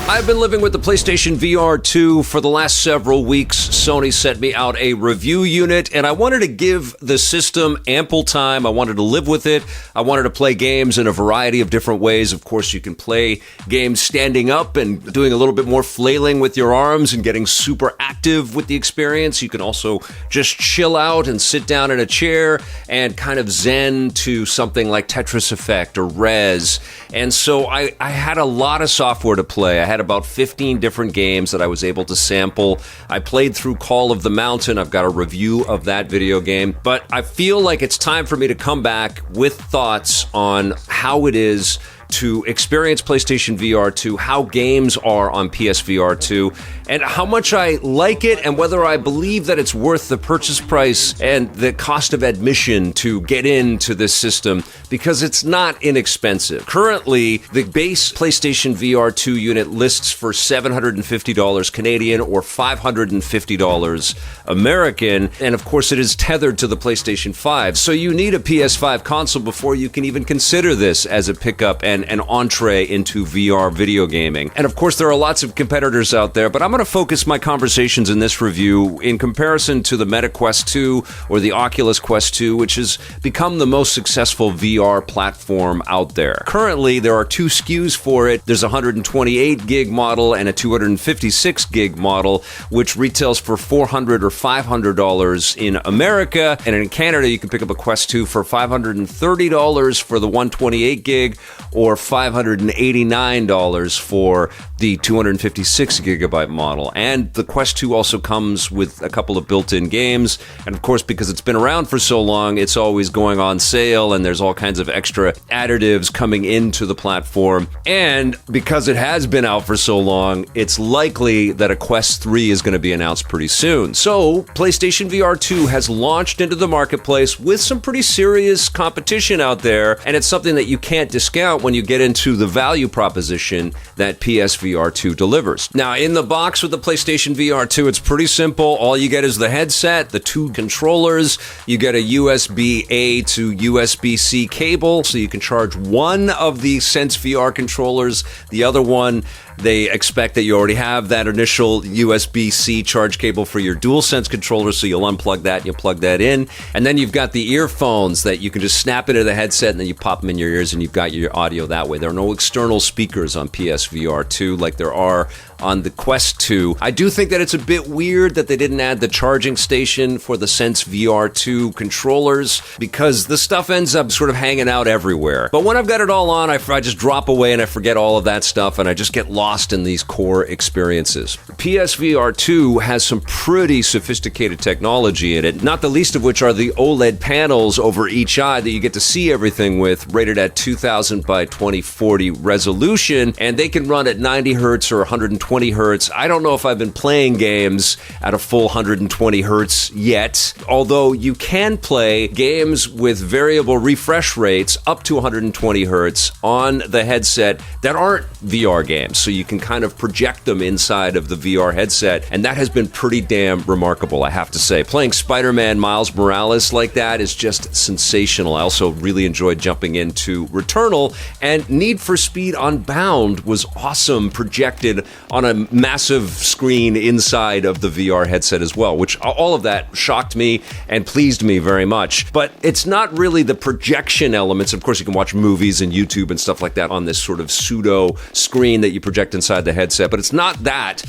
I've been living with the PlayStation VR2 for the last several weeks. Sony sent me out a review unit, and I wanted to give the system ample time. I wanted to live with it. I wanted to play games in a variety of different ways. Of course, you can play games standing up and doing a little bit more flailing with your arms and getting super active with the experience. You can also just chill out and sit down in a chair and kind of zen to something like Tetris Effect or Rez. And so I had a lot of software to play. I had about 15 different games that I was able to sample. I played through Call of the Mountain. I've got a review of that video game. But I feel like it's time for me to come back with thoughts on how it is to experience PlayStation VR2, how games are on PSVR 2, and how much I like it, and whether I believe that it's worth the purchase price and the cost of admission to get into this system, because it's not inexpensive. Currently, the base PlayStation VR2 unit lists for $750 Canadian or $550 American, and of course it is tethered to the PlayStation 5, so you need a PS5 console before you can even consider this as a pickup and an entree into VR video gaming. And of course, there are lots of competitors out there, but I'm going to focus my conversations in this review in comparison to the Meta Quest 2 or the Oculus Quest 2, which has become the most successful VR platform out there. Currently, there are two SKUs for it. There's a 128 gig model and a 256 gig model, which retails for $400 or $500 in America. And in Canada, you can pick up a Quest 2 for $530 for the 128 gig or $589 for the 256 gigabyte model. And the Quest 2 also comes with a couple of built-in games. And of course, because it's been around for so long, it's always going on sale, and there's all kinds of extra additives coming into the platform. And because it has been out for so long, it's likely that a Quest 3 is going to be announced pretty soon. So, PlayStation VR 2 has launched into the marketplace with some pretty serious competition out there, and it's something that you can't discount when you get into the value proposition that PSVR 2 delivers. Now, in the box with the PlayStation VR 2, it's pretty simple. All you get is the headset, the two controllers. You get a USB-A to USB-C cable, so you can charge one of the Sense VR controllers. The other one, they expect that you already have that initial USB-C charge cable for your DualSense controller, so you'll unplug that and you'll plug that in. And then you've got the earphones that you can just snap into the headset and then you pop them in your ears and you've got your audio that way. There are no external speakers on PSVR 2 like there are on the Quest 2. I do think that it's a bit weird that they didn't add the charging station for the Sense VR 2 controllers, because the stuff ends up sort of hanging out everywhere. But when I've got it all on, I just drop away and I forget all of that stuff and I just get lost in these core experiences. PSVR 2 has some pretty sophisticated technology in it, not the least of which are the OLED panels over each eye that you get to see everything with, rated at 2000 by 2040 resolution, and they can run at 90 hertz or 120 hertz. I don't know if I've been playing games at a full 120 hertz yet, although you can play games with variable refresh rates up to 120 hertz on the headset that aren't VR games, so you can kind of project them inside of the VR headset, and that has been pretty damn remarkable, I have to say. Playing Spider-Man Miles Morales like that is just sensational. I also really enjoyed jumping into Returnal, and Need for Speed Unbound was awesome, projected on a massive screen inside of the VR headset as well, which all of that shocked me and pleased me very much. But it's not really the projection elements. Of course, you can watch movies and YouTube and stuff like that on this sort of pseudo screen that you project inside the headset, but it's not that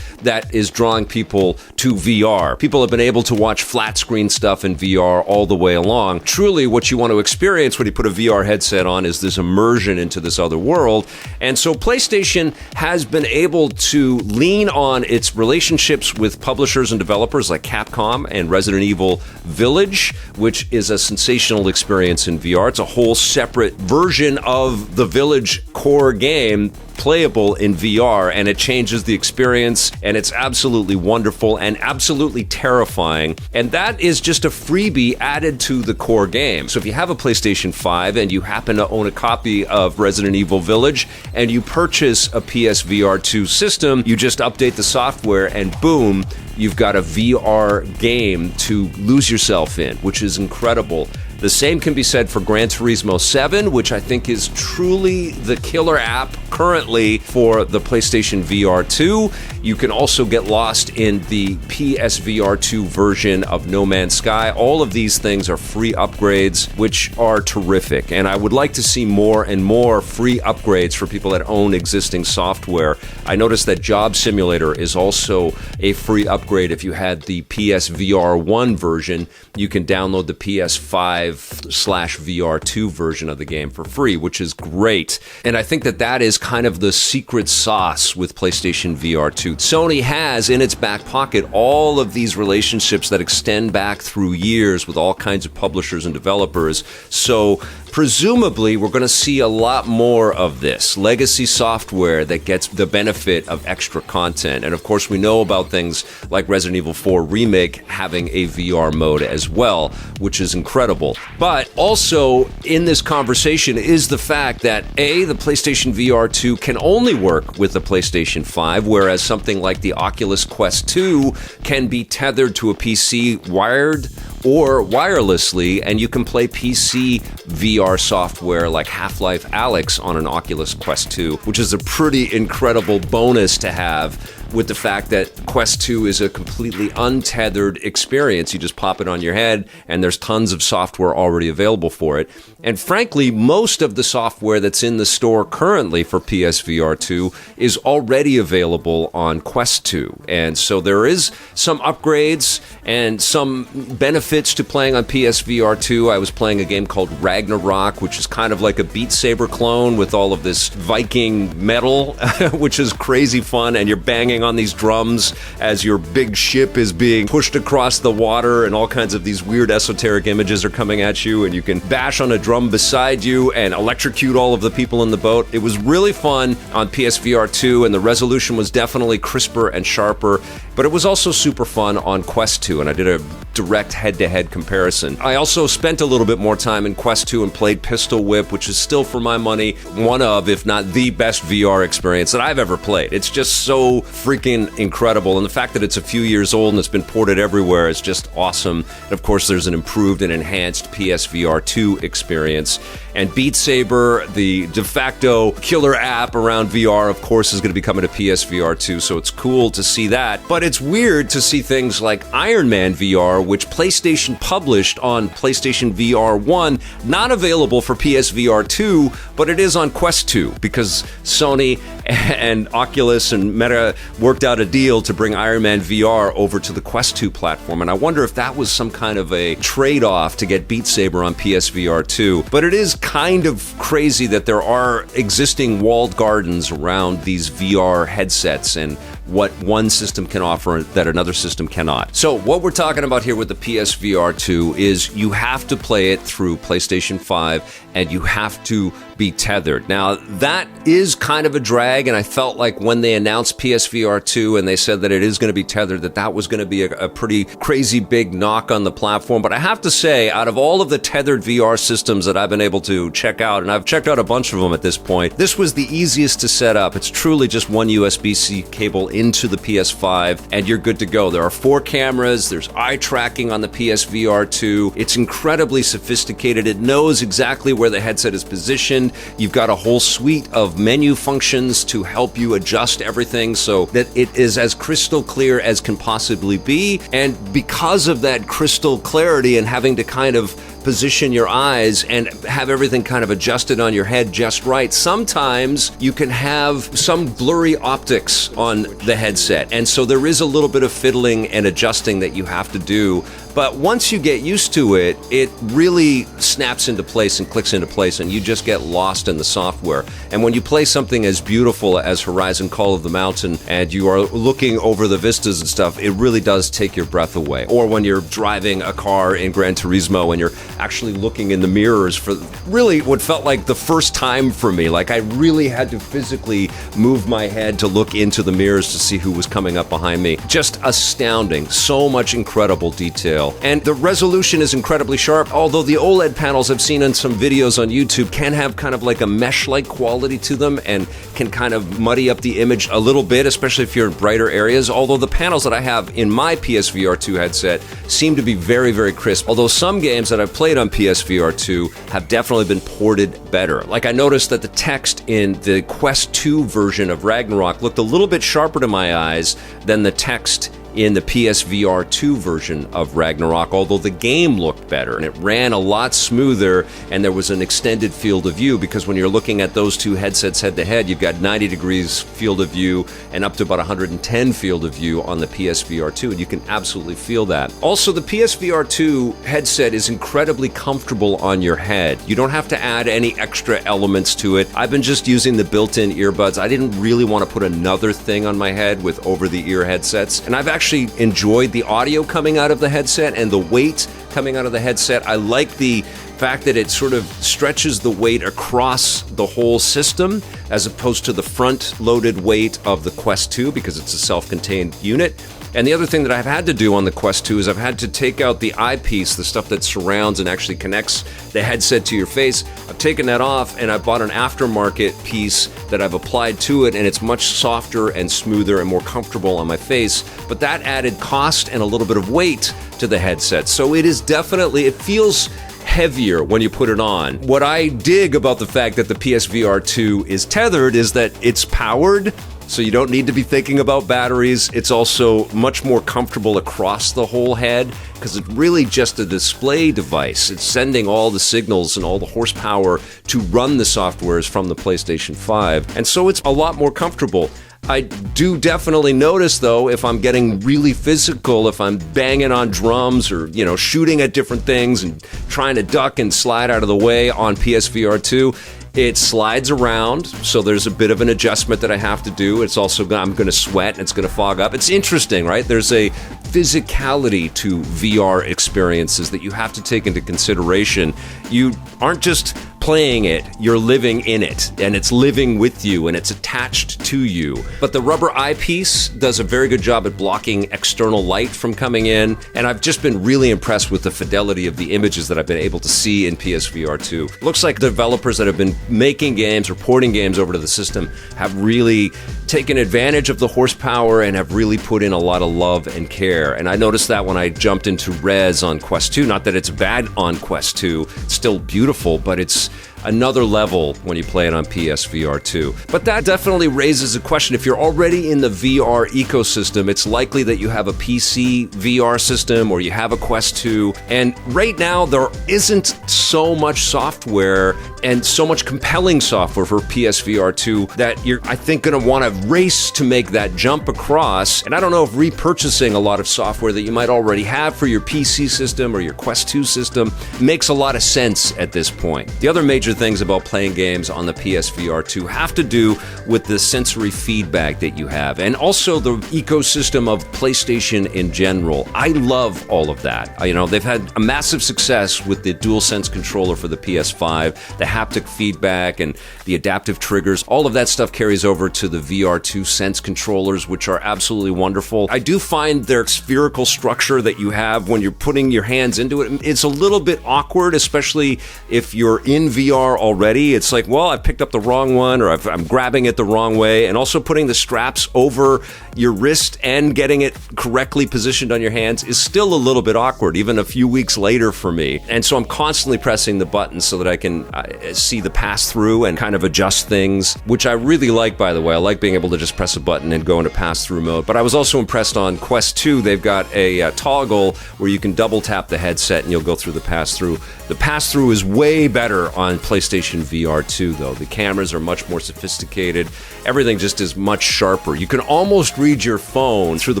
is drawing people to VR. People have been able to watch flat screen stuff in VR all the way along. Truly, what you want to experience when you put a VR headset on is this immersion into this other world. And so PlayStation has been able to lean on its relationships with publishers and developers like Capcom and Resident Evil Village, which is a sensational experience in VR. It's a whole separate version of the Village core game playable in VR, and it changes the experience, and it's absolutely wonderful and absolutely terrifying. And that is just a freebie added to the core game. So if you have a PlayStation 5 and you happen to own a copy of Resident Evil Village and you purchase a PSVR 2 system, you just update the software and boom, you've got a VR game to lose yourself in, which is incredible. The same can be said for Gran Turismo 7, which I think is truly the killer app currently for the PlayStation VR2. You can also get lost in the PSVR2 version of No Man's Sky. All of these things are free upgrades, which are terrific. And I would like to see more and more free upgrades for people that own existing software. I noticed that Job Simulator is also a free upgrade. If you had the PSVR1 version, you can download the PS5/VR2 version of the game for free, which is great. And I think that that is kind of the secret sauce with PlayStation VR2. Sony has in its back pocket all of these relationships that extend back through years with all kinds of publishers and developers. So presumably, we're going to see a lot more of this legacy software that gets the benefit of extra content. And of course, we know about things like Resident Evil 4 Remake having a VR mode as well, which is incredible. But also in this conversation is the fact that the PlayStation VR2 can only work with the PlayStation 5, whereas something like the Oculus Quest 2 can be tethered to a PC wired or wirelessly, and you can play PC VR software like Half-Life Alyx on an Oculus Quest 2, which is a pretty incredible bonus to have with the fact that Quest 2 is a completely untethered experience. You just pop it on your head, and there's tons of software already available for it. And frankly, most of the software that's in the store currently for PSVR2 is already available on Quest 2. And so there is some upgrades and some benefits to playing on PSVR2. I was playing a game called Ragnarock, which is kind of like a Beat Saber clone with all of this Viking metal, which is crazy fun, and you're banging on these drums as your big ship is being pushed across the water, and all kinds of these weird esoteric images are coming at you, and you can bash on a drum beside you and electrocute all of the people in the boat. It was really fun on PSVR 2, and the resolution was definitely crisper and sharper, but it was also super fun on Quest 2, and I did a direct head-to-head comparison. I also spent a little bit more time in Quest 2 and played Pistol Whip, which is still, for my money, one of, if not the best VR experience that I've ever played. It's just so freaking incredible, and the fact that it's a few years old and it's been ported everywhere is just awesome. And of course, there's an improved and enhanced PSVR 2 experience. And Beat Saber, the de facto killer app around VR, of course, is going to be coming to PSVR 2, so it's cool to see that. But it's weird to see things like Iron Man VR, which PlayStation published on PlayStation VR 1, not available for PSVR 2, but it is on Quest 2, because Sony and Oculus and Meta worked out a deal to bring Iron Man VR over to the Quest 2 platform. And I wonder if that was some kind of a trade-off to get Beat Saber on PSVR 2. But it is kind of crazy that there are existing walled gardens around these VR headsets and what one system can offer that another system cannot. So what we're talking about here with the PSVR 2 is you have to play it through PlayStation 5 and you have to be tethered. Now, that is kind of a drag, and I felt like when they announced PSVR 2 and they said that it is going to be tethered, that was going to be a pretty crazy big knock on the platform. But I have to say, out of all of the tethered VR systems that I've been able to check out, and I've checked out a bunch of them at this point, this was the easiest to set up. It's truly just one USB-C cable into the PS5, and you're good to go. There are 4 cameras, there's eye tracking on the PSVR 2. It's incredibly sophisticated. It knows exactly where the headset is positioned. You've got a whole suite of menu functions to help you adjust everything so that it is as crystal clear as can possibly be. And because of that crystal clarity and having to kind of position your eyes and have everything kind of adjusted on your head just right, sometimes you can have some blurry optics on the headset. And so there is a little bit of fiddling and adjusting that you have to do. But once you get used to it, it really snaps into place and clicks into place, and you just get lost in the software. And when you play something as beautiful as Horizon Call of the Mountain and you are looking over the vistas and stuff, it really does take your breath away. Or when you're driving a car in Gran Turismo and you're actually looking in the mirrors for really what felt like the first time for me. Like I really had to physically move my head to look into the mirrors to see who was coming up behind me. Just astounding. So much incredible detail. detail. And the resolution is incredibly sharp, although the OLED panels I've seen in some videos on YouTube can have kind of like a mesh-like quality to them and can kind of muddy up the image a little bit, especially if you're in brighter areas, although the panels that I have in my PSVR2 headset seem to be very, very crisp, although some games that I've played on PSVR2 have definitely been ported better. Like I noticed that the text in the Quest 2 version of Ragnarock looked a little bit sharper to my eyes than the text in the PSVR2 version of Ragnarock, although the game looked better and it ran a lot smoother and there was an extended field of view, because when you're looking at those two headsets head to head, you've got 90 degrees field of view and up to about 110 field of view on the PSVR2, and you can absolutely feel that. Also, the PSVR2 headset is incredibly comfortable on your head. You don't have to add any extra elements to it. I've been just using the built-in earbuds. I didn't really want to put another thing on my head with over-the-ear headsets, and I've actually enjoyed the audio coming out of the headset and the weight coming out of the headset. I like the fact that it sort of stretches the weight across the whole system as opposed to the front-loaded weight of the Quest 2, because it's a self-contained unit. And the other thing that I've had to do on the Quest 2 is I've had to take out the eyepiece, the stuff that surrounds and actually connects the headset to your face. I've taken that off and I bought an aftermarket piece that I've applied to it, and it's much softer and smoother and more comfortable on my face. But that added cost and a little bit of weight to the headset. So it is definitely, it feels heavier when you put it on. What I dig about the fact that the PSVR 2 is tethered is that it's powered, so you don't need to be thinking about batteries. It's also much more comfortable across the whole head because it's really just a display device. It's sending all the signals and all the horsepower to run the softwares from the PlayStation 5, and so it's a lot more comfortable. I do definitely notice, though, if I'm getting really physical, if I'm banging on drums or, shooting at different things and trying to duck and slide out of the way on PSVR 2, it slides around, so there's a bit of an adjustment that I have to do. It's also, I'm going to sweat and it's going to fog up. It's interesting, right? There's a physicality to VR experiences that you have to take into consideration. You aren't just playing it, you're living in it, and it's living with you, and it's attached to you. But the rubber eyepiece does a very good job at blocking external light from coming in, and I've just been really impressed with the fidelity of the images that I've been able to see in PSVR 2. Looks like developers that have been making games or porting games over to the system have really taken advantage of the horsepower and have really put in a lot of love and care. And I noticed that when I jumped into Rez on Quest 2. Not that it's bad on Quest 2, it's still beautiful, but it's another level when you play it on PSVR 2. But that definitely raises a question. If you're already in the VR ecosystem, it's likely that you have a PC VR system or you have a Quest 2. And right now, there isn't so much software and so much compelling software for PSVR 2 that you're, I think, going to want to race to make that jump across. And I don't know if repurchasing a lot of software that you might already have for your PC system or your Quest 2 system makes a lot of sense at this point. The other major things about playing games on the PSVR 2 have to do with the sensory feedback that you have, and also the ecosystem of PlayStation in general. I love all of that. They've had a massive success with the DualSense controller for the PS5, the haptic feedback and the adaptive triggers. All of that stuff carries over to the VR2 Sense controllers, which are absolutely wonderful. I do find their spherical structure that you have when you're putting your hands into it, it's a little bit awkward, especially if you're in VR already. It's like, well, I picked up the wrong one, or I'm grabbing it the wrong way, and also putting the straps over your wrist and getting it correctly positioned on your hands is still a little bit awkward, even a few weeks later for me. And so I'm constantly pressing the buttons so that I can see the pass-through and kind of adjust things, which I really like, by the way. I like being able to just press a button and go into pass-through mode. But I was also impressed on Quest 2. They've got a toggle where you can double tap the headset and you'll go through the pass-through. The pass-through is way better on PlayStation VR 2, though. The cameras are much more sophisticated. Everything just is much sharper. You can almost read your phone through the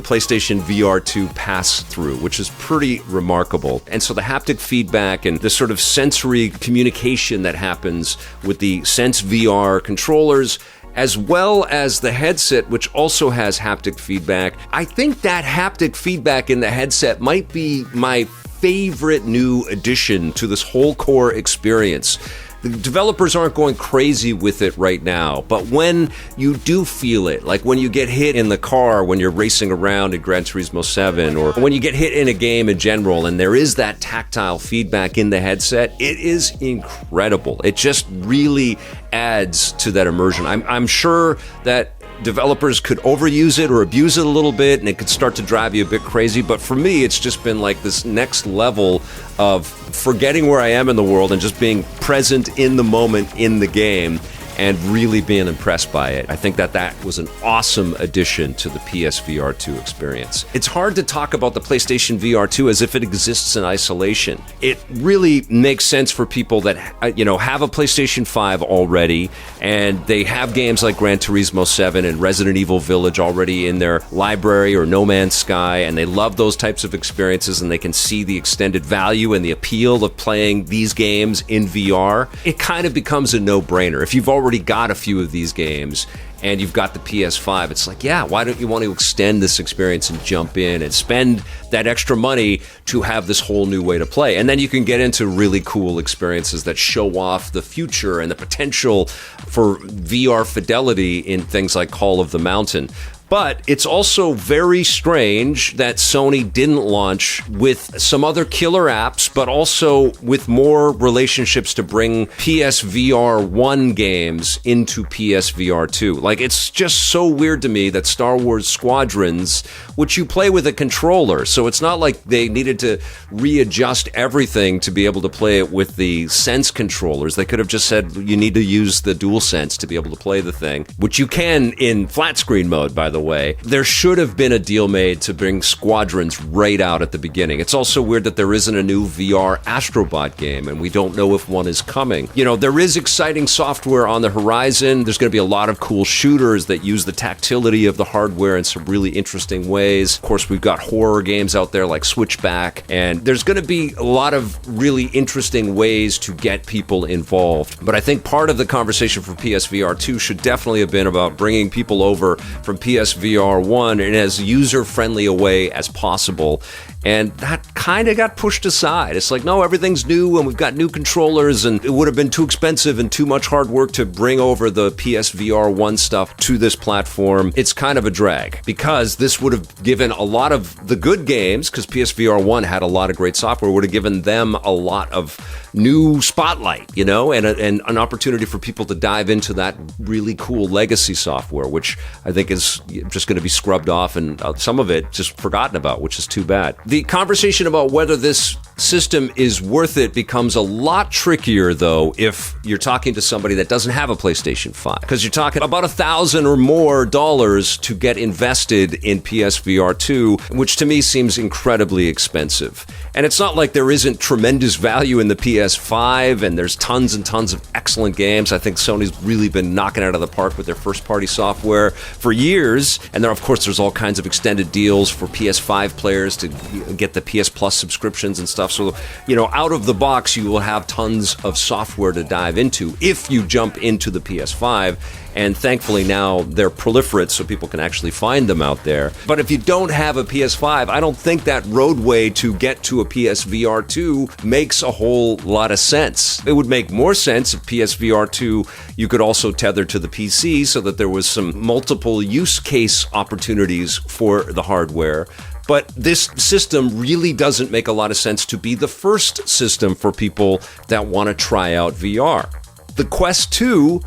PlayStation VR 2 pass-through, which is pretty remarkable. And so the haptic feedback and the sort of sensory communication that happens with the Sense VR controllers, as well as the headset, which also has haptic feedback. I think that haptic feedback in the headset might be my favorite new addition to this whole core experience. The developers aren't going crazy with it right now, but when you do feel it, like when you get hit in the car when you're racing around in Gran Turismo 7, or when you get hit in a game in general, and there is that tactile feedback in the headset, it is incredible. It just really adds to that immersion. I'm sure that developers could overuse it or abuse it a little bit, and it could start to drive you a bit crazy. But for me, it's just been like this next level of forgetting where I am in the world and just being present in the moment in the game and really being impressed by it. I think that was an awesome addition to the PSVR 2 experience. It's hard to talk about the PlayStation VR 2 as if it exists in isolation. It really makes sense for people that have a PlayStation 5 already, and they have games like Gran Turismo 7 and Resident Evil Village already in their library, or No Man's Sky, and they love those types of experiences, and they can see the extended value and the appeal of playing these games in VR. It kind of becomes a no-brainer. If you've already got a few of these games and you've got the PS5, it's like, yeah, why don't you want to extend this experience and jump in and spend that extra money to have this whole new way to play? And then you can get into really cool experiences that show off the future and the potential for VR fidelity in things like Call of the Mountain. But it's also very strange that Sony didn't launch with some other killer apps, but also with more relationships to bring PSVR 1 games into PSVR 2. Like, it's just so weird to me that Star Wars Squadrons, which you play with a controller, so it's not like they needed to readjust everything to be able to play it with the Sense controllers. They could have just said you need to use the DualSense to be able to play the thing, which you can in flat screen mode, by the way. There should have been a deal made to bring Squadrons right out at the beginning. It's also weird that there isn't a new VR Astrobot game, and we don't know if one is coming. There is exciting software on the horizon. There's going to be a lot of cool shooters that use the tactility of the hardware in some really interesting ways. Of course, we've got horror games out there like Switchback, and there's going to be a lot of really interesting ways to get people involved. But I think part of the conversation for PSVR 2 should definitely have been about bringing people over from PSVR 1 in as user-friendly a way as possible. And that kind of got pushed aside. It's like, no, everything's new and we've got new controllers, and it would have been too expensive and too much hard work to bring over the PSVR 1 stuff to this platform. It's kind of a drag because this would have given a lot of the good games, because PSVR 1 had a lot of great software, would have given them a lot of new spotlight, and an opportunity for people to dive into that really cool legacy software, which I think is just going to be scrubbed off and some of it just forgotten about, which is too bad. The conversation about whether this system is worth it becomes a lot trickier, though, if you're talking to somebody that doesn't have a PlayStation 5, because you're talking about $1,000 or more to get invested in PSVR 2, which to me seems incredibly expensive. And it's not like there isn't tremendous value in the PS5, and there's tons and tons of excellent games. I think Sony's really been knocking it out of the park with their first-party software for years. And then, of course, there's all kinds of extended deals for PS5 players to get the PS Plus subscriptions and stuff. So, out of the box, you will have tons of software to dive into if you jump into the PS5. And thankfully now they're proliferate so people can actually find them out there. But if you don't have a PS5, I don't think that roadway to get to a PSVR 2 makes a whole lot of sense. It would make more sense if PSVR 2 you could also tether to the PC so that there was some multiple use case opportunities for the hardware. But this system really doesn't make a lot of sense to be the first system for people that want to try out VR. The Quest 2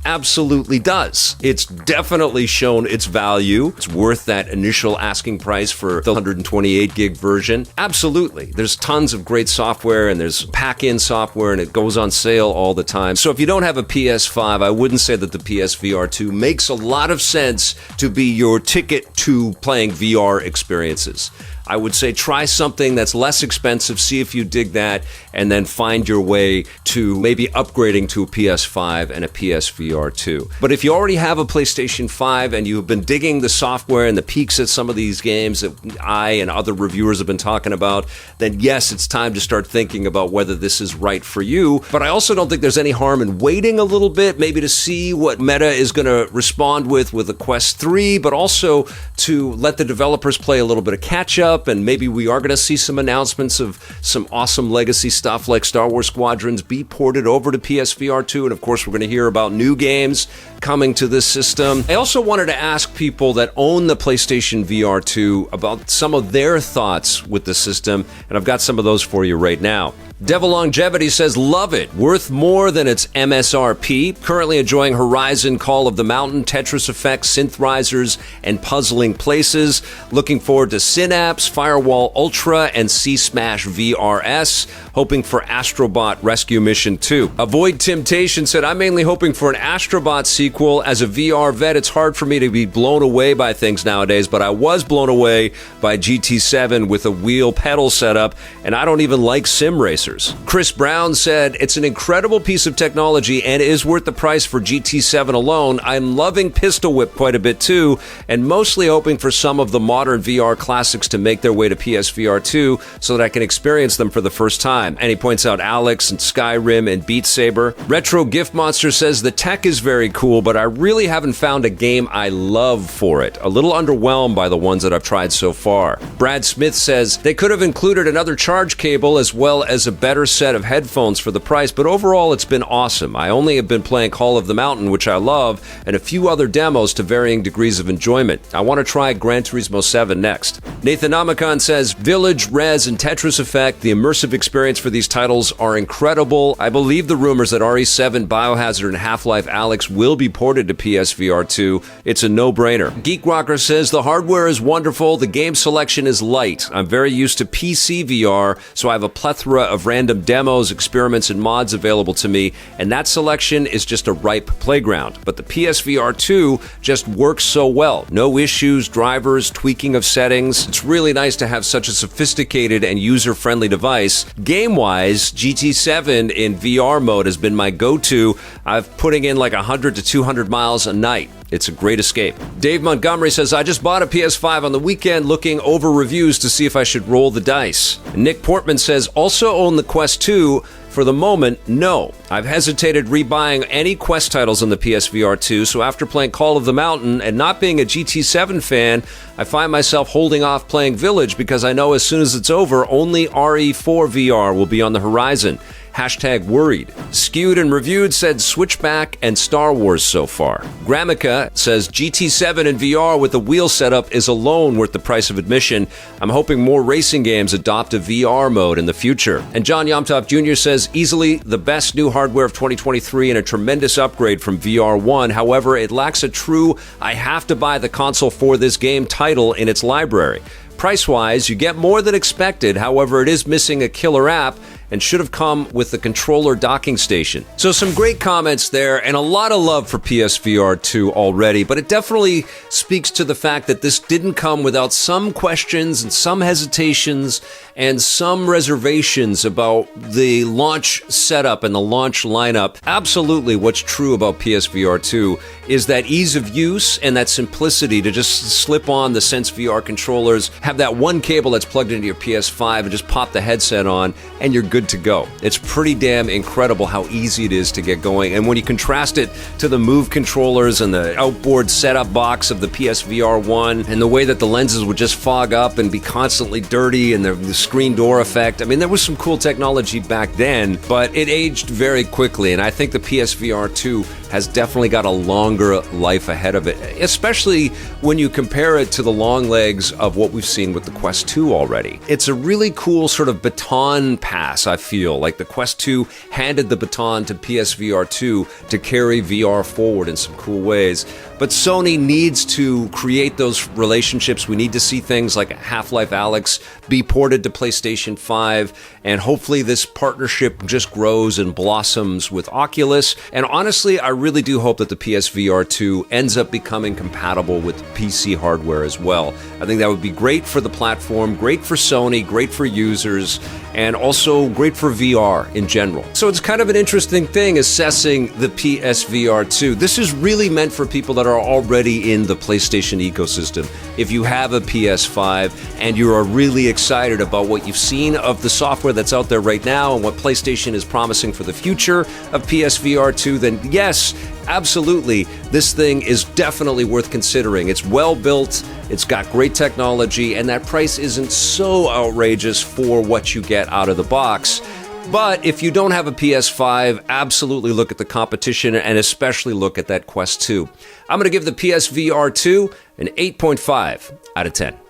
absolutely does. It's definitely shown its value. It's worth that initial asking price for the 128 gig version. Absolutely. There's tons of great software, and there's pack-in software, and it goes on sale all the time. So if you don't have a PS5, I wouldn't say that the PSVR 2 makes a lot of sense to be your ticket to playing VR experiences. I would say try something that's less expensive, see if you dig that, and then find your way to maybe upgrading to a PS5 and a PSVR 2. But if you already have a PlayStation 5 and you've been digging the software and the peaks at some of these games that I and other reviewers have been talking about, then yes, it's time to start thinking about whether this is right for you. But I also don't think there's any harm in waiting a little bit, maybe to see what Meta is going to respond with the Quest 3, but also to let the developers play a little bit of catch up setup, and maybe we are going to see some announcements of some awesome legacy stuff like Star Wars Squadrons be ported over to PSVR 2, and of course we're going to hear about new games coming to this system. I also wanted to ask people that own the PlayStation VR 2 about some of their thoughts with the system, and I've got some of those for you right now. Devil Longevity says, love it. Worth more than its MSRP. Currently enjoying Horizon, Call of the Mountain, Tetris Effect, Synthrisers, and Puzzling Places. Looking forward to Synapse, Firewall Ultra, and C-Smash VRS. Hoping for Astrobot Rescue Mission 2. Avoid Temptation said, I'm mainly hoping for an Astrobot sequel. As a VR vet, it's hard for me to be blown away by things nowadays, but I was blown away by GT7 with a wheel pedal setup, and I don't even like sim racers. Chris Brown said, it's an incredible piece of technology and is worth the price for GT7 alone. I'm loving Pistol Whip quite a bit too, and mostly hoping for some of the modern VR classics to make their way to PSVR 2 so that I can experience them for the first time. And he points out Alex and Skyrim and Beat Saber. Retro Gift Monster says, the tech is very cool, but I really haven't found a game I love for it. A little underwhelmed by the ones that I've tried so far. Brad Smith says, they could have included another charge cable as well as a better set of headphones for the price, but overall it's been awesome. I only have been playing Call of the Mountain, which I love, and a few other demos to varying degrees of enjoyment. I want to try Gran Turismo 7 next. Nathan Namacon says, Village, Rez, and Tetris Effect, the immersive experience for these titles are incredible. I believe the rumors that RE7, Biohazard, and Half-Life Alyx will be ported to PSVR 2. It's a no-brainer. Geek Rocker says, the hardware is wonderful, the game selection is light. I'm very used to PC VR, so I have a plethora of random demos, experiments, and mods available to me, and that selection is just a ripe playground. But the PSVR 2 just works so well. No issues, drivers, tweaking of settings. It's really nice to have such a sophisticated and user-friendly device. Game-wise, GT7 in VR mode has been my go-to. I'm putting in like 100 to 200 miles a night. It's a great escape. Dave Montgomery says, I just bought a PS5 on the weekend looking over reviews to see if I should roll the dice. Nick Portman says, also own the Quest 2. For the moment, no. I've hesitated rebuying any Quest titles on the PSVR 2, so after playing Call of the Mountain and not being a GT7 fan, I find myself holding off playing Village because I know as soon as it's over, only RE4 VR will be on the horizon. #worried. Skewed and Reviewed said Switchback and Star Wars so far. Gramica says GT7 in VR with the wheel setup is alone worth the price of admission. I'm hoping more racing games adopt a VR mode in the future. And John Yomtov Jr. says easily the best new hardware of 2023 and a tremendous upgrade from VR1. However, it lacks a true I have to buy the console for this game title in its library. Price-wise, you get more than expected. However, it is missing a killer app and should have come with the controller docking station. So some great comments there and a lot of love for PSVR 2 already, but it definitely speaks to the fact that this didn't come without some questions and some hesitations and some reservations about the launch setup and the launch lineup. Absolutely what's true about PSVR 2 is that ease of use and that simplicity to just slip on the Sense VR controllers, have that one cable that's plugged into your PS5 and just pop the headset on and you're good to go. It's pretty damn incredible how easy it is to get going. And when you contrast it to the Move controllers and the outboard setup box of the PSVR 1 and the way that the lenses would just fog up and be constantly dirty and the screen door effect, I mean, there was some cool technology back then, but it aged very quickly. And I think the PSVR 2 has definitely got a longer life ahead of it, especially when you compare it to the long legs of what we've seen with the Quest 2 already. It's a really cool sort of baton pass, I feel. Like the Quest 2 handed the baton to PSVR 2 to carry VR forward in some cool ways. But Sony needs to create those relationships. We need to see things like Half-Life Alyx be ported to PlayStation 5, and hopefully this partnership just grows and blossoms with Oculus. And honestly, I really do hope that the PSVR 2 ends up becoming compatible with PC hardware as well. I think that would be great for the platform, great for Sony, great for users, and also great for VR in general. So it's kind of an interesting thing assessing the PSVR 2. This is really meant for people that are already in the PlayStation ecosystem. If you have a PS5 and you are really excited about what you've seen of the software that's out there right now and what PlayStation is promising for the future of PSVR 2, then yes, absolutely, this thing is definitely worth considering. It's well built, it's got great technology, and that price isn't so outrageous for what you get out of the box. But if you don't have a PS5, absolutely look at the competition and especially look at that Quest 2. I'm going to give the PSVR 2 an 8.5 out of 10.